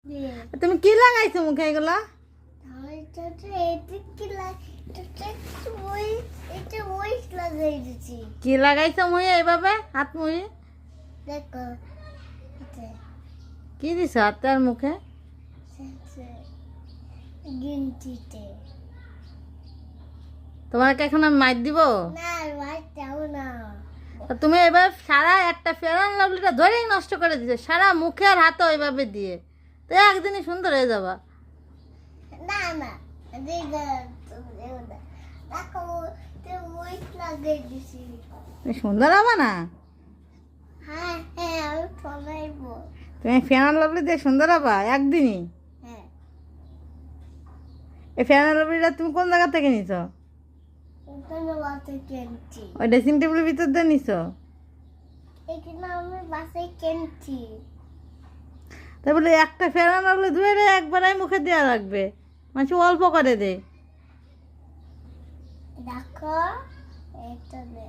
তুমি কি লাগাইছো মুখে এগুলা? কি লাগাইছো মুয়ে এইভাবে হাত মুয়ে? দেখো কি দিছো হাতে আর মুখে? গিনটিতে তোমাকে এখন আমি মাইর দিব? না ভাই যাও না। তা তুমি এবার সারা একটা ফেয়ার অ্যান্ড লাভলিটা ধরেই নষ্ট করে দিছো, সারা মুখে আর হাতে ওইভাবে দিয়ে। তো একদিনই সুন্দর হয়ে যাবা। না না দেখো ওই লাগিয়ে দিছি। তুমি সুন্দর হবা না? হ্যাঁ হ্যাঁ আমি ফলাইবো। তুমি ফেয়ার অ্যান্ড লাভলি দিয়ে সুন্দর হবা একদিনই? হ্যাঁ এই ফেয়ার অ্যান্ড লাভলিটা তুমি কোন জায়গা থেকে নিছো? ওখানে বাসে কিনছি। ওই ড্রেসিং টেবিলের ভিতর দিয়ে নিছো? এখানে আমি বাসে কিনছি। তাই বলে একটা ফেয়ার অ্যান্ড লাভলি ধুয়ে একবারে মুখে দেওয়া রাখবে, মানুষ অল্প করে দেয়। দেখো এটা দে।